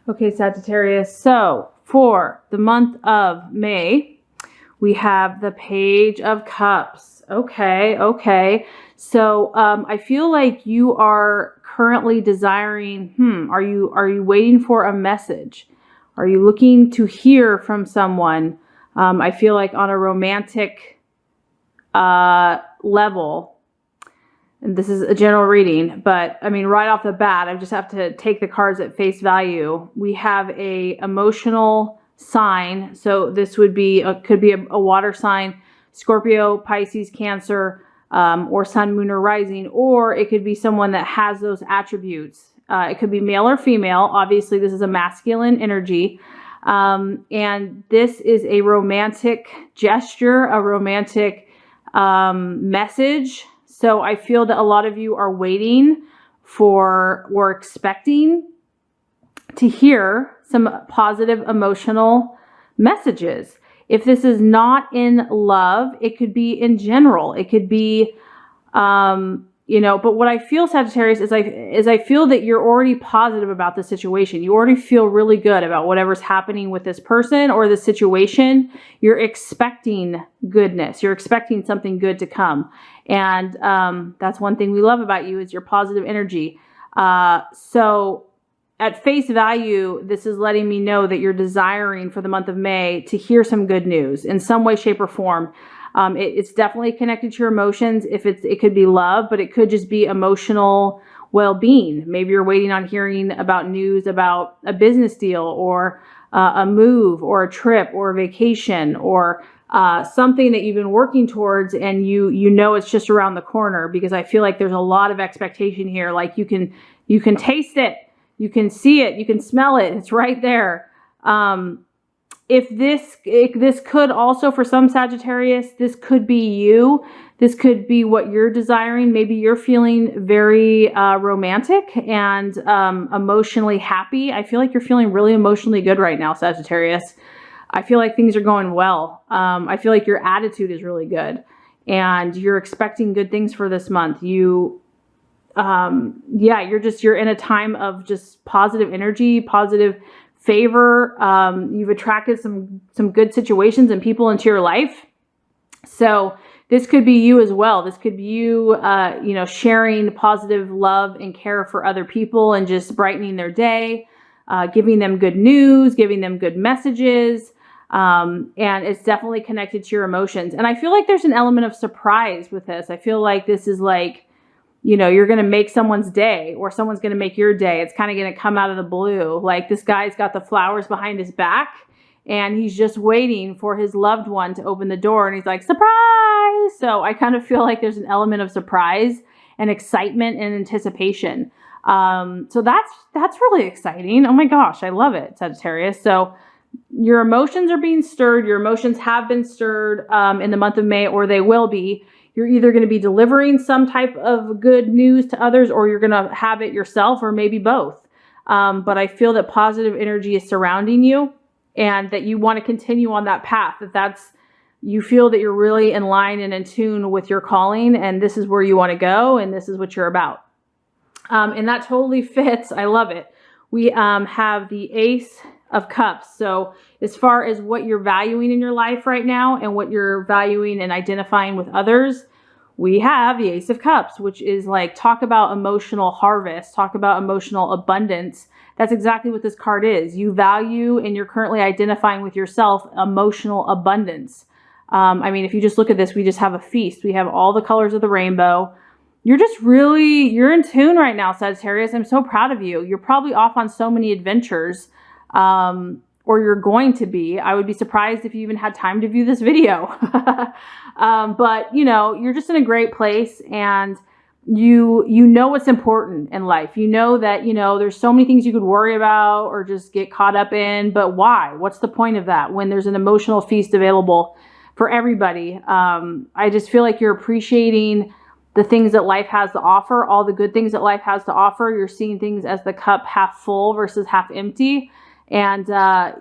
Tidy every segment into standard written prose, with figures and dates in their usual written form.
Okay, Sagittarius. So for the month of May, we have the Page of Cups. Okay. So I feel like you are currently desiring, are you waiting for a message? Are you looking to hear from someone? I feel like on a romantic level, and this is a general reading, but I mean, right off the bat, I just have to take the cards at face value. We have a emotional sign. So this would be, could be a water sign, Scorpio, Pisces, Cancer, or Sun, Moon, or Rising, or it could be someone that has those attributes. It could be male or female. Obviously, this is a masculine energy. And this is a romantic gesture, a romantic message. So I feel that a lot of you are waiting for or expecting to hear some positive emotional messages. If this is not in love, it could be in general. It could be, but what I feel, Sagittarius, is I feel that you're already positive about the situation. You already feel really good about whatever's happening with this person or the situation. You're expecting goodness. You're expecting something good to come. And that's one thing we love about you is your positive energy. So at face value, this is letting me know that you're desiring for the month of May to hear some good news in some way, shape, or form. It's definitely connected to your emotions. It could be love, but it could just be emotional well-being. Maybe you're waiting on hearing about news about a business deal or a move or a trip or a vacation or something that you've been working towards, and you know it's just around the corner, because I feel like there's a lot of expectation here. Like you can taste it, you can see it, you can smell it. It's right there. If this could also, for some Sagittarius, this could be you. This could be what you're desiring. Maybe you're feeling very romantic and emotionally happy. I feel like you're feeling really emotionally good right now, Sagittarius. I feel like things are going well. I feel like your attitude is really good and you're expecting good things for this month. You're in a time of just positive energy, positive favor. You've attracted some good situations and people into your life. So this could be you as well. This could be you, sharing positive love and care for other people and just brightening their day, giving them good news, giving them good messages. And it's definitely connected to your emotions. And I feel like there's an element of surprise with this. I feel like this is like, you're going to make someone's day or someone's going to make your day. It's kind of going to come out of the blue. Like this guy's got the flowers behind his back and he's just waiting for his loved one to open the door. And he's like, surprise. So I kind of feel like there's an element of surprise and excitement and anticipation. So that's really exciting. Oh my gosh, I love it, Sagittarius. So your emotions are being stirred. Your emotions have been stirred in the month of May, or they will be. You're either going to be delivering some type of good news to others, or you're going to have it yourself, or maybe both. But I feel that positive energy is surrounding you and that you want to continue on that path. You feel that you're really in line and in tune with your calling, and this is where you want to go, and this is what you're about. And that totally fits. I love it. We have the Ace of Cups. So as far as what you're valuing in your life right now and what you're valuing and identifying with others, we have the Ace of Cups, which is like, talk about emotional harvest, talk about emotional abundance. That's exactly what this card is. You value and you're currently identifying with yourself emotional abundance. If you just look at this, we just have a feast. We have all the colors of the rainbow. You're in tune right now, Sagittarius. I'm so proud of you. You're probably off on so many adventures. Or you're going to be. I would be surprised if you even had time to view this video. But you're just in a great place, and you know what's important in life. You know that, there's so many things you could worry about or just get caught up in, but why? What's the point of that when there's an emotional feast available for everybody? I just feel like you're appreciating the things that life has to offer, all the good things that life has to offer. You're seeing things as the cup half full versus half empty. And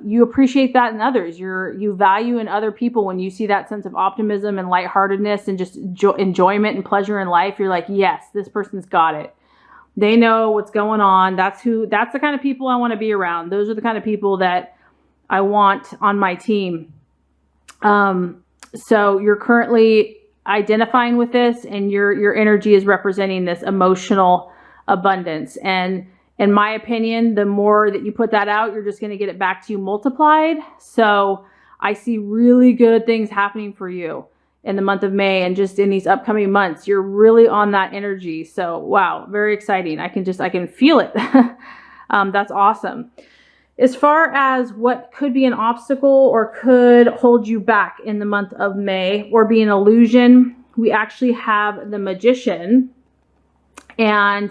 you appreciate that in others. You value in other people when you see that sense of optimism and lightheartedness and just enjoyment and pleasure in life. You're like, yes, this person's got it. They know what's going on. That's the kind of people I want to be around. Those are the kind of people that I want on my team. So you're currently identifying with this, and your energy is representing this emotional abundance. And in my opinion, the more that you put that out, you're just going to get it back to you multiplied. So I see really good things happening for you in the month of May, and just in these upcoming months. You're really on that energy. So wow, very exciting. I can feel it. That's awesome. As far as what could be an obstacle or could hold you back in the month of May or be an illusion, we actually have the Magician. And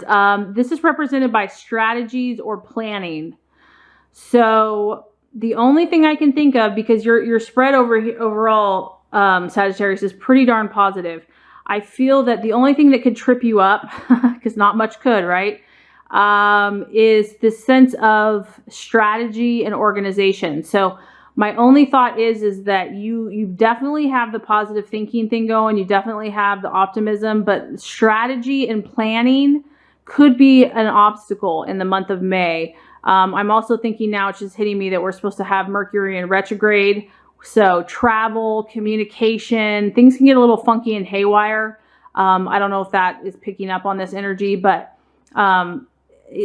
this is represented by strategies or planning. So the only thing I can think of, because your spread overall, Sagittarius, is pretty darn positive. I feel that the only thing that could trip you up, because not much could, right, is this sense of strategy and organization. So my only thought is that you definitely have the positive thinking thing going. You definitely have the optimism, but strategy and planning could be an obstacle in the month of May. I'm also thinking now, it's just hitting me, that we're supposed to have Mercury in retrograde. So travel, communication, things can get a little funky and haywire. I don't know if that is picking up on this energy, but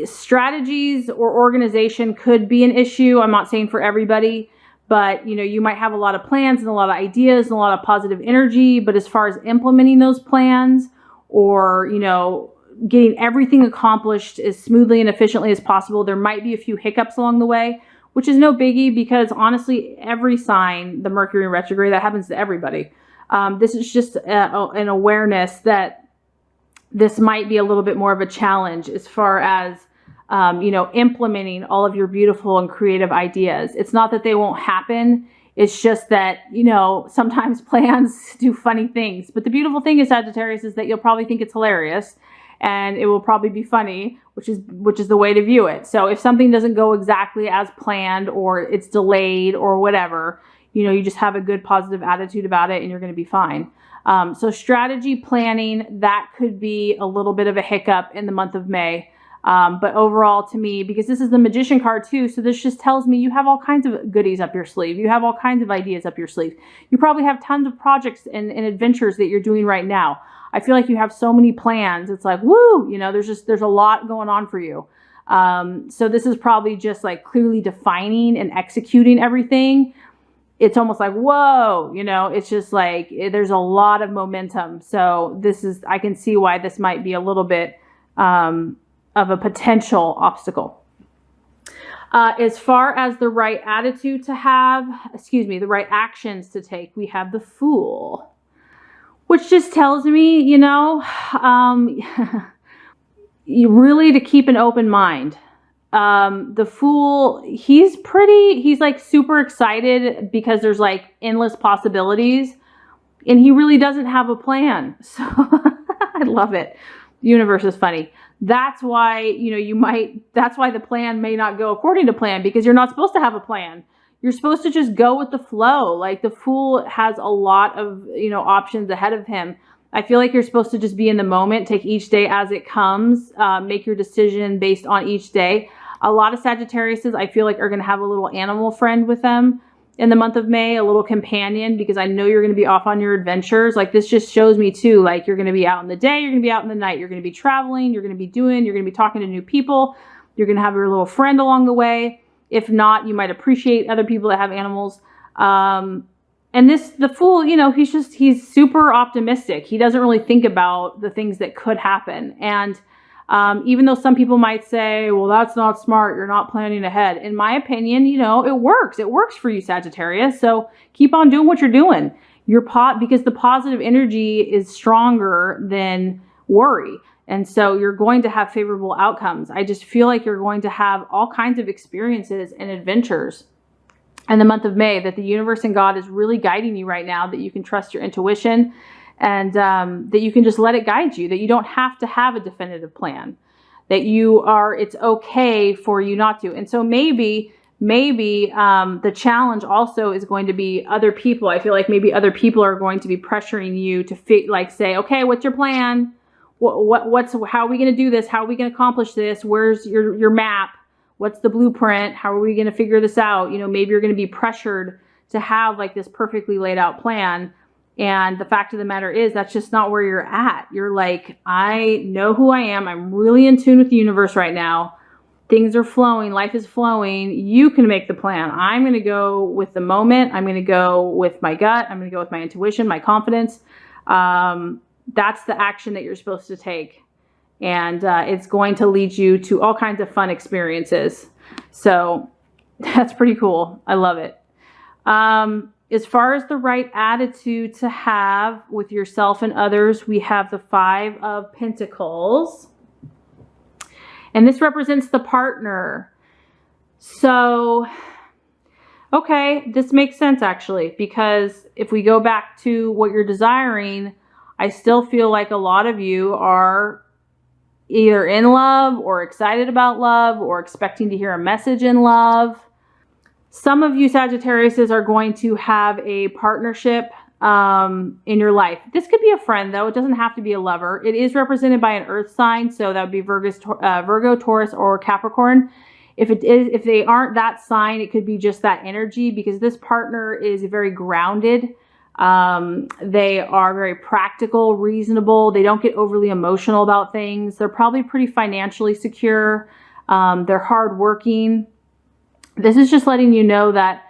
strategies or organization could be an issue. I'm not saying for everybody, but you might have a lot of plans and a lot of ideas and a lot of positive energy, but as far as implementing those plans, or getting everything accomplished as smoothly and efficiently as possible, there might be a few hiccups along the way, which is no biggie, because honestly, every sign, the Mercury in retrograde, that happens to everybody. This is just an awareness that this might be a little bit more of a challenge as far as implementing all of your beautiful and creative ideas. It's not that they won't happen. It's just that, sometimes plans do funny things. But the beautiful thing is, Sagittarius, is that you'll probably think it's hilarious, and it will probably be funny, which is the way to view it. So if something doesn't go exactly as planned, or it's delayed or whatever, you just have a good positive attitude about it, and you're going to be fine. So strategy, planning, that could be a little bit of a hiccup in the month of May. But overall, to me, because this is the Magician card too, so this just tells me you have all kinds of goodies up your sleeve. You have all kinds of ideas up your sleeve. You probably have tons of projects and adventures that you're doing right now. I feel like you have so many plans. It's like, woo, there's a lot going on for you. So this is probably just like clearly defining and executing everything. It's almost like, whoa, it's just like, there's a lot of momentum. So I can see why this might be a little bit, of a potential obstacle. As far as the right attitude to have, the right actions to take, we have the Fool, which just tells me, you really to keep an open mind. The Fool, he's like super excited because there's like endless possibilities, and he really doesn't have a plan. So I love it. The universe is funny. That's why, that's why the plan may not go according to plan, because you're not supposed to have a plan. You're supposed to just go with the flow. Like, the Fool has a lot of, options ahead of him. I feel like you're supposed to just be in the moment, take each day as it comes, make your decision based on each day. A lot of Sagittariuses, I feel like, are going to have a little animal friend with them in the month of May, a little companion, because I know you're going to be off on your adventures. Like, this just shows me too, like, you're going to be out in the day, you're going to be out in the night, you're going to be traveling, you're going to be talking to new people, you're going to have your little friend along the way. If not, you might appreciate other people that have animals. And the Fool, he's super optimistic. He doesn't really think about the things that could happen. And even though some people might say, well, that's not smart, you're not planning ahead. In my opinion, it works. It works for you, Sagittarius. So keep on doing what you're doing. Because the positive energy is stronger than worry. And so you're going to have favorable outcomes. I just feel like you're going to have all kinds of experiences and adventures in the month of May, that the universe and God is really guiding you right now, that you can trust your intuition, and that you can just let it guide you, that you don't have to have a definitive plan, that it's okay for you not to. And so maybe the challenge also is going to be other people. I feel like maybe other people are going to be pressuring you to say, okay, what's your plan? how are we going to do this? How are we going to accomplish this? Where's your map? What's the blueprint? How are we going to figure this out? You know, maybe you're going to be pressured to have like this perfectly laid out plan. And the fact of the matter is that's just not where you're at. You're like, I know who I am. I'm really in tune with the universe right now. Things are flowing. Life is flowing. You can make the plan. I'm going to go with the moment. I'm going to go with my gut. I'm going to go with my intuition, my confidence. That's the action that you're supposed to take. And it's going to lead you to all kinds of fun experiences. So that's pretty cool. I love it. As far as the right attitude to have with yourself and others, we have the 5 of Pentacles. And this represents the partner. So, okay, this makes sense actually, because if we go back to what you're desiring, I still feel like a lot of you are either in love or excited about love or expecting to hear a message in love. Some of you Sagittariuses are going to have a partnership in your life. This could be a friend though. It doesn't have to be a lover. It is represented by an earth sign. So that would be Virgo, Taurus, or Capricorn. If they aren't that sign, it could be just that energy, because this partner is very grounded. They are very practical, reasonable. They don't get overly emotional about things. They're probably pretty financially secure. They're hardworking. This is just letting you know that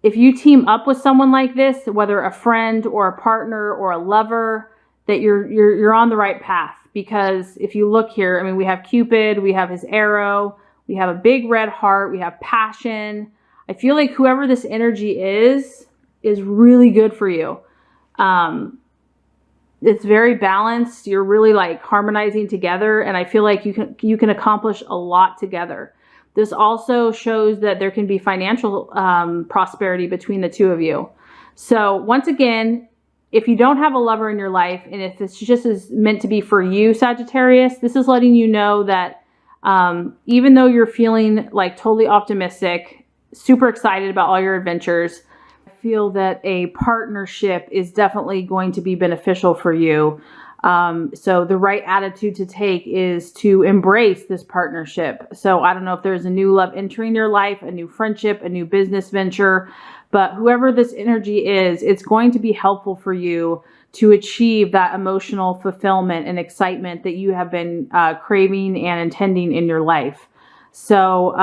if you team up with someone like this, whether a friend or a partner or a lover, that you're on the right path. Because if you look here, I mean, we have Cupid, we have his arrow, we have a big red heart, we have passion. I feel like whoever this energy is really good for you. It's very balanced. You're really like harmonizing together, and I feel like you can accomplish a lot together. This also shows that there can be financial prosperity between the two of you. So once again, if you don't have a lover in your life, and if this just is meant to be for you, Sagittarius, this is letting you know that even though you're feeling like totally optimistic, super excited about all your adventures, I feel that a partnership is definitely going to be beneficial for you. So the right attitude to take is to embrace this partnership. So I don't know if there's a new love entering your life, a new friendship, a new business venture, but whoever this energy is, it's going to be helpful for you to achieve that emotional fulfillment and excitement that you have been craving and intending in your life. So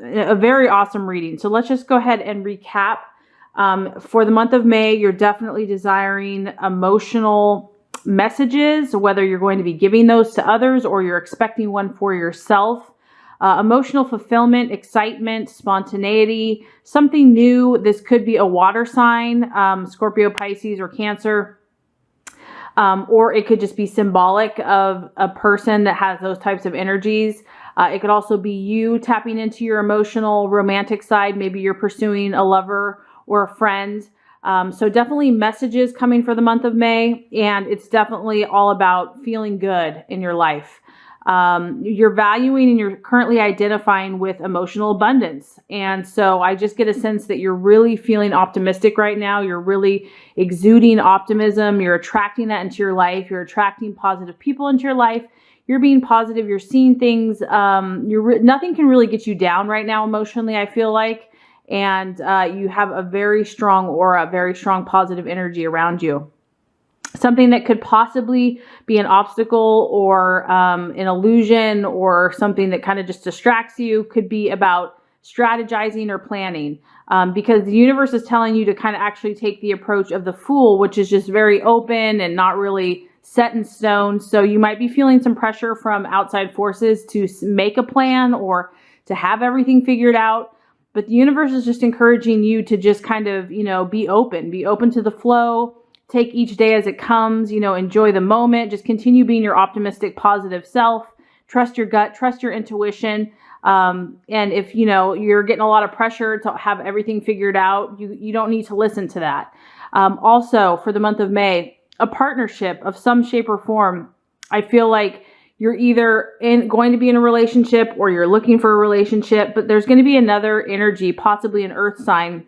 a very awesome reading. So let's just go ahead and recap. For the month of May, you're definitely desiring emotional messages, whether you're going to be giving those to others or you're expecting one for yourself. Emotional fulfillment, excitement, spontaneity, something new. This could be a water sign, Scorpio, Pisces, or Cancer. Or it could just be symbolic of a person that has those types of energies. It could also be you tapping into your emotional, romantic side. Maybe you're pursuing a lover or a friend. So definitely messages coming for the month of May, and it's definitely all about feeling good in your life. You're valuing and you're currently identifying with emotional abundance. And so I just get a sense that you're really feeling optimistic right now. You're really exuding optimism. You're attracting that into your life. You're attracting positive people into your life. You're being positive. You're seeing things. Nothing can really get you down right now emotionally, I feel like. And you have a very strong aura, very strong positive energy around you. Something that could possibly be an obstacle or an illusion or something that kind of just distracts you could be about strategizing or planning, because the universe is telling you to kind of actually take the approach of the Fool, which is just very open and not really set in stone. So you might be feeling some pressure from outside forces to make a plan or to have everything figured out. But the universe is just encouraging you to just kind of, be open to the flow, take each day as it comes, enjoy the moment, just continue being your optimistic, positive self, trust your gut, trust your intuition. And if, you're getting a lot of pressure to have everything figured out, you don't need to listen to that. Also for the month of May, a partnership of some shape or form. I feel like you're either going to be in a relationship or you're looking for a relationship, but there's going to be another energy, possibly an earth sign,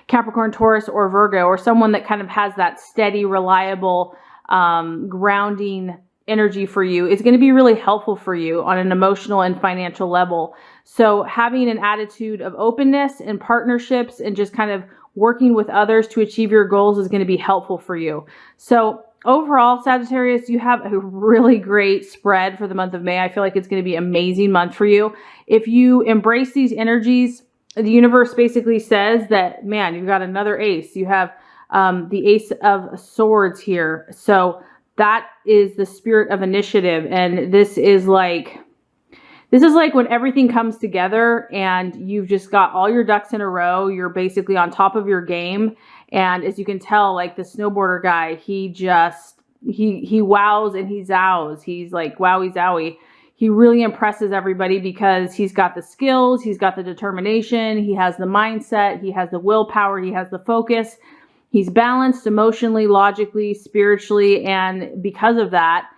Capricorn, Taurus, or Virgo, or someone that kind of has that steady, reliable grounding energy for you is going to be really helpful for you on an emotional and financial level. So having an attitude of openness and partnerships and just kind of working with others to achieve your goals is going to be helpful for you. So overall, Sagittarius, you have a really great spread for the month of May. I feel like it's going to be an amazing month for you. If you embrace these energies, the universe basically says that, man, you've got another ace. You have the Ace of Swords here. So that is the spirit of initiative. And this is like when everything comes together and you've just got all your ducks in a row. You're basically on top of your game. And as you can tell, like the snowboarder guy, he wows and he zows. He's like, wowie zowie. He really impresses everybody because he's got the skills, he's got the determination, he has the mindset, he has the willpower, he has the focus. He's balanced emotionally, logically, spiritually, and because of that,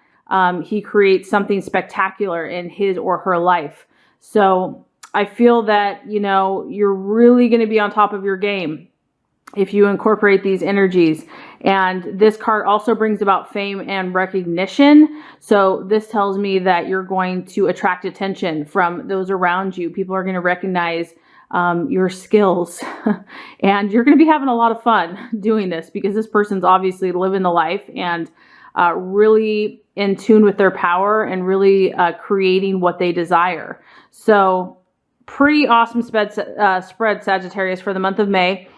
he creates something spectacular in his or her life. So I feel that, you're really going to be on top of your game if you incorporate these energies. And this card also brings about fame and recognition. So this tells me that you're going to attract attention from those around you. People are going to recognize your skills and you're going to be having a lot of fun doing this because this person's obviously living the life and really in tune with their power and really creating what they desire. So pretty awesome spread, Sagittarius, for the month of May.